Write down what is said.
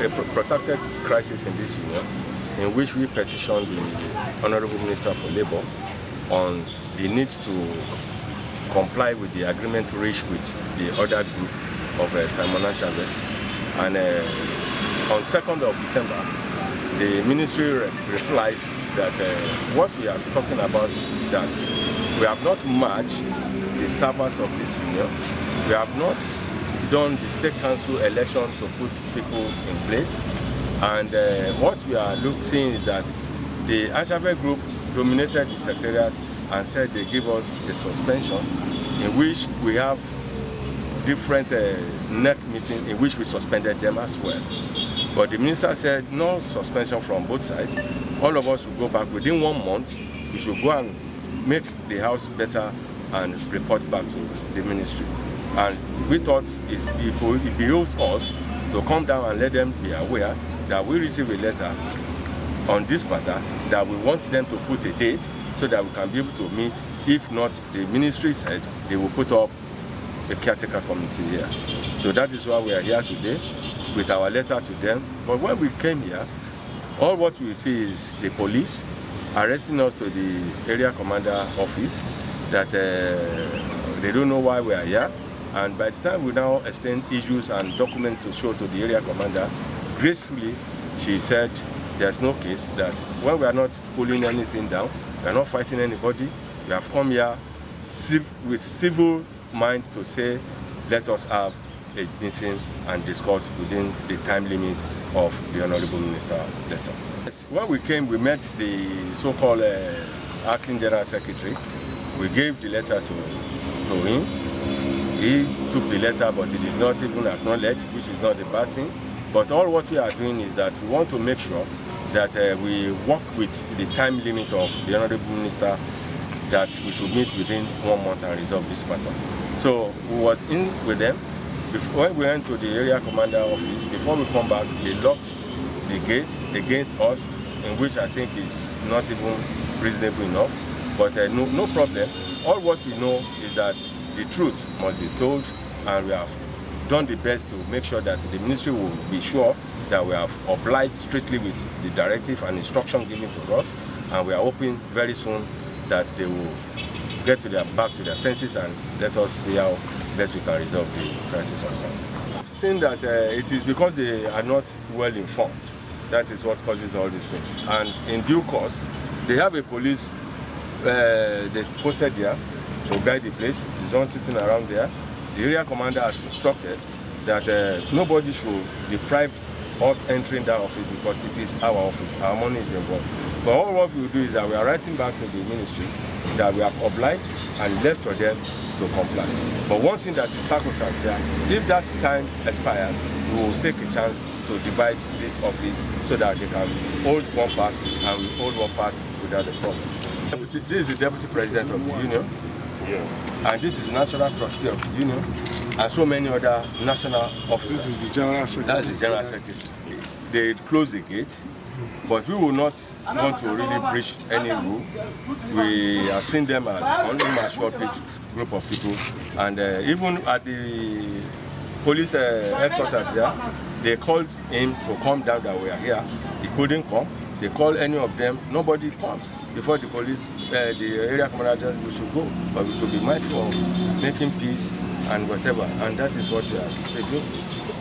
a protracted crisis in this union, in which we petitioned the Honorable Minister for Labour on the need to comply with the agreement reached with the other group of Simon and Chavez. And on 2nd of December, the ministry replied that what we are talking about is that we have not matched the staffers of this union. We have not done the state council election to put people in place. And what we are seeing is that the Chavez group dominated the secretariat and said they give us a suspension in which we have different NEC meetings in which we suspended them as well. But the minister said no suspension from both sides. All of us will go back within 1 month. We should go and make the house better and report back to the ministry. And we thought it behoves us to come down and let them be aware that we receive a letter on this matter, that we want them to put a date so that we can be able to meet. If not, the ministry said they will put up a caretaker committee here. So that is why we are here today with our letter to them. But when we came here, all what we see is the police arresting us to the area commander office, that they don't know why we are here. And by the time we now explain issues and documents to show to the area commander, gracefully she said there's no case, that when we are not pulling anything down, we are not fighting anybody, we have come here with civil mind to say, let us have a meeting and discuss within the time limit of the Honorable Minister letter. Yes, when we came, we met the so-called Acting General Secretary. We gave the letter to him. He took the letter, but he did not even acknowledge, which is not a bad thing. But all what we are doing is that we want to make sure that we work with the time limit of the Honorable Minister, that we should meet within 1 month and resolve this matter. So we was in with them. When we went to the area commander office, before we come back, they locked the gate against us, in which I think is not even reasonable enough. But no problem. All what we know is that the truth must be told, and we have done the best to make sure that the ministry will be sure that we have obliged strictly with the directive and instruction given to us, and we are hoping very soon that they will get back to their senses and let us see how best we can resolve the crisis on ground. I've seen that it is because they are not well informed. That is what causes all these things. And in due course, they have a police they posted there to guide the place. There's one sitting around there. The area commander has instructed that nobody should deprive us entering that office, because it is our office, our money is involved. But all what we will do is that we are writing back to the ministry that we have obliged and left for them to comply. But one thing that is sacrosanct here, if that time expires, we will take a chance to divide this office so that they can hold one part and we hold one part without a problem. This is the deputy president of the union. Yeah. And this is the national trustee of the union, and so many other national officers. This is the general secretary. That's the general secretary. They close the gate, but we will not want to really breach any rule. We have seen them as only a short group of people, and even at the police headquarters there, they called him to come down that we are here. He couldn't come. They call any of them, nobody comes. Before the police, the area commander says we should go, but we should be mindful of making peace and whatever, and that is what we are saying.